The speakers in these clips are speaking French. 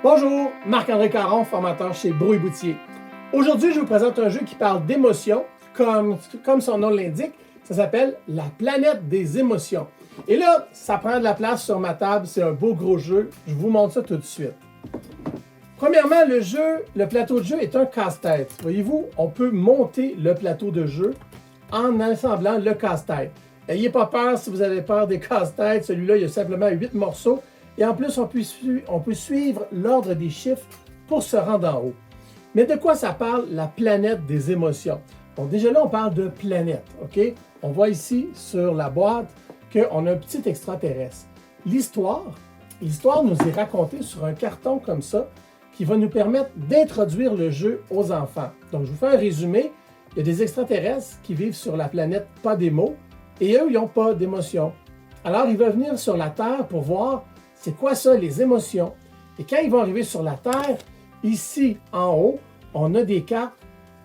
Bonjour, Marc-André Caron, formateur chez Brouille Boutier. Aujourd'hui, je vous présente un jeu qui parle d'émotions, comme son nom l'indique. Ça s'appelle La planète des émotions. Et là, ça prend de la place sur ma table, c'est un beau gros jeu. Je vous montre ça tout de suite. Premièrement, le plateau de jeu est un casse-tête. Voyez-vous, on peut monter le plateau de jeu en assemblant le casse-tête. N'ayez pas peur si vous avez peur des casse-têtes. Celui-là, il y a simplement 8 morceaux. Et en plus, on peut suivre l'ordre des chiffres pour se rendre en haut. Mais de quoi ça parle, la planète des émotions? Bon, déjà là, on parle de planète, OK? On voit ici, sur la boîte, qu'on a un petit extraterrestre. L'histoire nous est racontée sur un carton comme ça, qui va nous permettre d'introduire le jeu aux enfants. Donc, je vous fais un résumé. Il y a des extraterrestres qui vivent sur la planète pas d'émo, et eux, ils n'ont pas d'émotions. Alors, ils vont venir sur la Terre pour voir c'est quoi ça, les émotions. Et quand ils vont arriver sur la Terre, ici, en haut, on a des cartes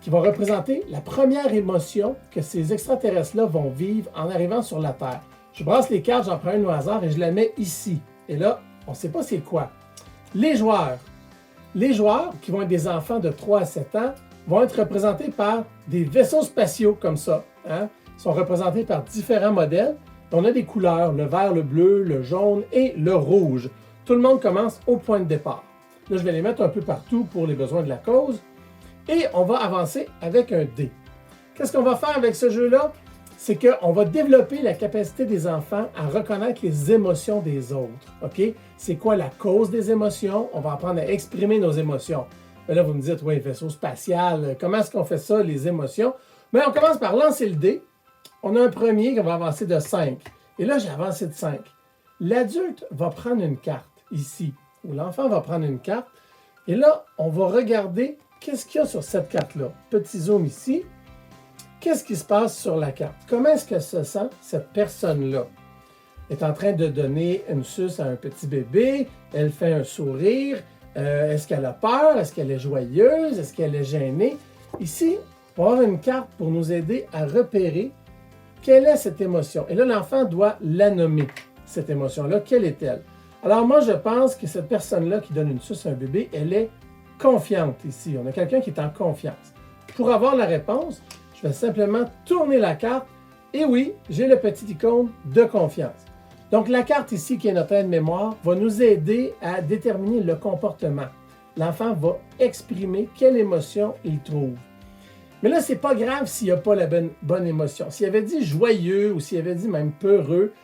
qui vont représenter la première émotion que ces extraterrestres-là vont vivre en arrivant sur la Terre. Je brasse les cartes, j'en prends une au hasard et je la mets ici. Et là, on ne sait pas c'est quoi. Les joueurs, qui vont être des enfants de 3 à 7 ans, vont être représentés par des vaisseaux spatiaux comme ça. Hein? Ils sont représentés par différents modèles. On a des couleurs, le vert, le bleu, le jaune et le rouge. Tout le monde commence au point de départ. Là, je vais les mettre un peu partout pour les besoins de la cause. Et on va avancer avec un dé. Qu'est-ce qu'on va faire avec ce jeu-là? C'est qu'on va développer la capacité des enfants à reconnaître les émotions des autres. OK? C'est quoi la cause des émotions? On va apprendre à exprimer nos émotions. Mais là, vous me dites, oui, vaisseau spatial, comment est-ce qu'on fait ça, les émotions? Bien, on commence par lancer le dé. On a un premier qui va avancer de 5. Et là, j'ai avancé de 5. L'adulte va prendre une carte ici, ou l'enfant va prendre une carte. Et là, on va regarder qu'est-ce qu'il y a sur cette carte-là. Petit zoom ici. Qu'est-ce qui se passe sur la carte? Comment est-ce que se sent cette personne-là? Elle est en train de donner une suce à un petit bébé. Elle fait un sourire. Est-ce qu'elle a peur? Est-ce qu'elle est joyeuse? Est-ce qu'elle est gênée? Ici, on va avoir une carte pour nous aider à repérer quelle est cette émotion? Et là, l'enfant doit la nommer, cette émotion-là. Quelle est-elle? Alors moi, je pense que cette personne-là qui donne une suce à un bébé, elle est confiante ici. On a quelqu'un qui est en confiance. Pour avoir la réponse, je vais simplement tourner la carte. Et oui, j'ai le petit icône de confiance. Donc la carte ici, qui est notre aide-mémoire, va nous aider à déterminer le comportement. L'enfant va exprimer quelle émotion il trouve. Mais là, c'est pas grave s'il n'y a pas la bonne émotion. S'il avait dit joyeux ou s'il avait dit même peureux,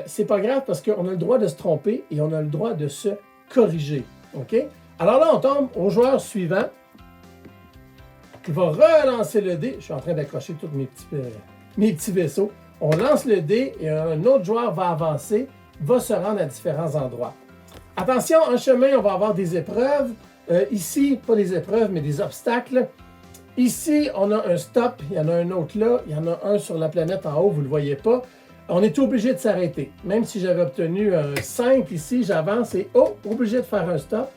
c'est pas grave parce qu'on a le droit de se tromper et on a le droit de se corriger. OK? Alors là, on tombe au joueur suivant qui va relancer le dé. Je suis en train d'accrocher tous mes petits vaisseaux. On lance le dé et un autre joueur va avancer, va se rendre à différents endroits. Attention, en chemin, on va avoir des épreuves. Ici, pas des épreuves, mais des obstacles. Ici, on a un stop, il y en a un autre là, il y en a un sur la planète en haut, vous ne le voyez pas. On est obligé de s'arrêter. Même si j'avais obtenu un 5 ici, j'avance et obligé de faire un stop.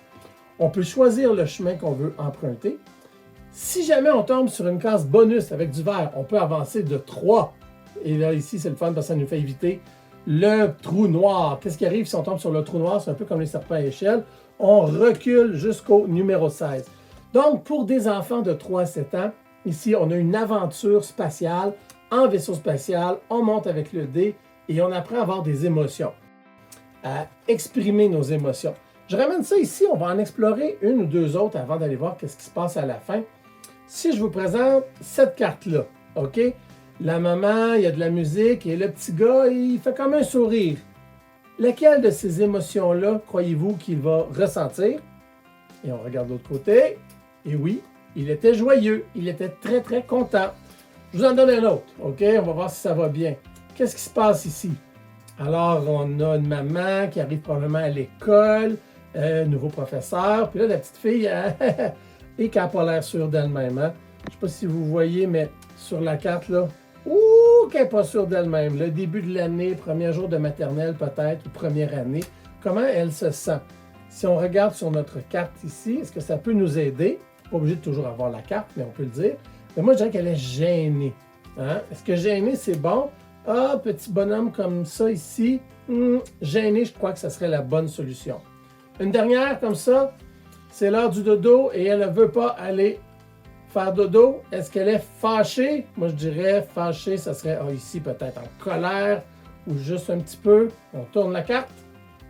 On peut choisir le chemin qu'on veut emprunter. Si jamais on tombe sur une case bonus avec du vert, on peut avancer de 3. Et là, ici, c'est le fun parce que ça nous fait éviter le trou noir. Qu'est-ce qui arrive si on tombe sur le trou noir? C'est un peu comme les serpents à échelle. On recule jusqu'au numéro 16. Donc, pour des enfants de 3 à 7 ans, ici, on a une aventure spatiale en vaisseau spatial. On monte avec le dé et on apprend à avoir des émotions, à exprimer nos émotions. Je ramène ça ici, on va en explorer une ou deux autres avant d'aller voir ce qui se passe à la fin. Si je vous présente cette carte-là, OK? La maman, il y a de la musique et le petit gars, il fait comme un sourire. Laquelle de ces émotions-là croyez-vous qu'il va ressentir? Et on regarde de l'autre côté. Et oui, il était joyeux, il était très, très content. Je vous en donne un autre, OK? On va voir si ça va bien. Qu'est-ce qui se passe ici? Alors, on a une maman qui arrive probablement à l'école, nouveau professeur, puis là, la petite fille, et qui n'a pas l'air sûre d'elle-même. Hein? Je ne sais pas si vous voyez, mais sur la carte, là, qu'elle n'est pas sûre d'elle-même. Le début de l'année, premier jour de maternelle peut-être, ou première année, comment elle se sent? Si on regarde sur notre carte ici, est-ce que ça peut nous aider? Pas obligé de toujours avoir la carte, mais on peut le dire. Mais moi, je dirais qu'elle est gênée. Hein? Est-ce que gênée, c'est bon? Ah, petit bonhomme comme ça ici. Gêné, je crois que ça serait la bonne solution. Une dernière comme ça. c'est l'heure du dodo et elle ne veut pas aller faire dodo. Est-ce qu'elle est fâchée? Moi, je dirais fâchée, ça serait ici peut-être en colère ou juste un petit peu. On tourne la carte.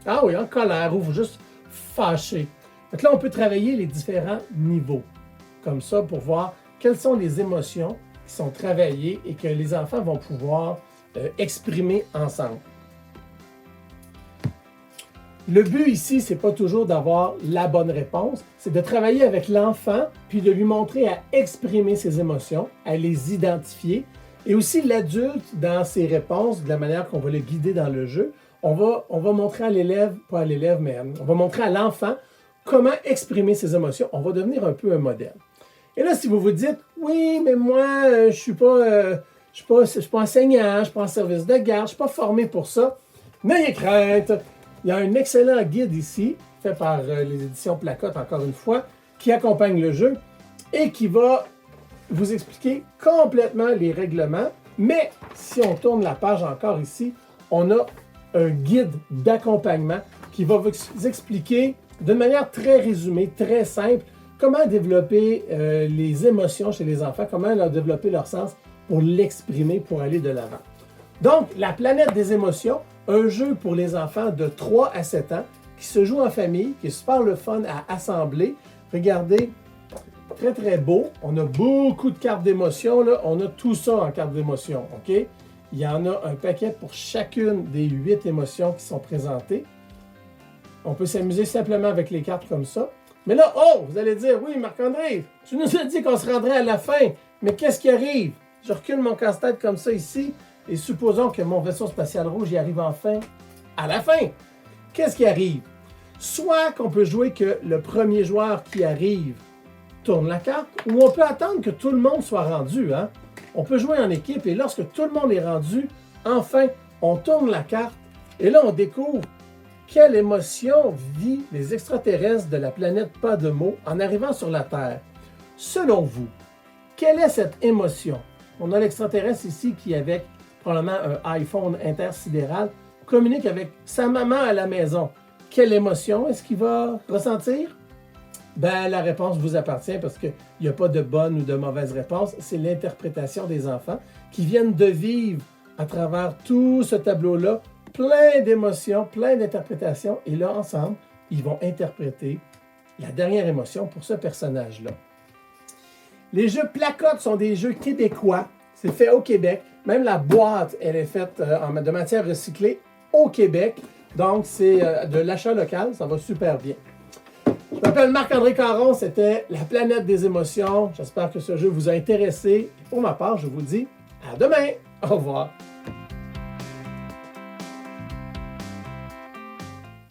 Ah oui, en colère ou juste fâchée. Donc là, on peut travailler les différents niveaux, comme ça, pour voir quelles sont les émotions qui sont travaillées et que les enfants vont pouvoir exprimer ensemble. Le but ici, c'est pas toujours d'avoir la bonne réponse, c'est de travailler avec l'enfant, puis de lui montrer à exprimer ses émotions, à les identifier, et aussi l'adulte dans ses réponses, de la manière qu'on va le guider dans le jeu. On va montrer à l'élève, pas à l'élève, mais on va montrer à l'enfant comment exprimer ses émotions. On va devenir un peu un modèle. Et là, si vous vous dites, oui, mais moi, je ne suis pas enseignant, je ne suis pas en service de garde, je ne suis pas formé pour ça, n'ayez crainte. Il y a un excellent guide ici, fait par les éditions Placotte, encore une fois, qui accompagne le jeu et qui va vous expliquer complètement les règlements. Mais si on tourne la page encore ici, on a un guide d'accompagnement qui va vous expliquer d'une manière très résumée, très simple, comment développer les émotions chez les enfants, comment leur développer leur sens pour l'exprimer, pour aller de l'avant. Donc, la planète des émotions, un jeu pour les enfants de 3 à 7 ans qui se joue en famille, qui est super le fun à assembler. Regardez, très très beau. On a beaucoup de cartes d'émotions. On a tout ça en cartes d'émotions. OK? Il y en a un paquet pour chacune des 8 émotions qui sont présentées. On peut s'amuser simplement avec les cartes comme ça. Mais là, vous allez dire, oui, Marc-André, tu nous as dit qu'on se rendrait à la fin. Mais qu'est-ce qui arrive? Je recule mon casse-tête comme ça ici. Et supposons que mon vaisseau spatial rouge y arrive enfin à la fin. Qu'est-ce qui arrive? Soit qu'on peut jouer que le premier joueur qui arrive tourne la carte, ou on peut attendre que tout le monde soit rendu. Hein? On peut jouer en équipe et lorsque tout le monde est rendu, enfin, on tourne la carte et là, on découvre quelle émotion vit les extraterrestres de la planète Pas de mots en arrivant sur la Terre. Selon vous, quelle est cette émotion? On a l'extraterrestre ici qui, avec probablement un iPhone intersidéral, communique avec sa maman à la maison. Quelle émotion est-ce qu'il va ressentir? Ben, la réponse vous appartient parce qu'il n'y a pas de bonne ou de mauvaise réponse. C'est l'interprétation des enfants qui viennent de vivre à travers tout ce tableau-là plein d'émotions, plein d'interprétations. Et là, ensemble, ils vont interpréter la dernière émotion pour ce personnage-là. Les jeux Placotte sont des jeux québécois. C'est fait au Québec. Même la boîte, elle est faite de matière recyclée au Québec. Donc, c'est de l'achat local. Ça va super bien. Je m'appelle Marc-André Caron. C'était La planète des émotions. J'espère que ce jeu vous a intéressé. Pour ma part, je vous dis à demain. Au revoir.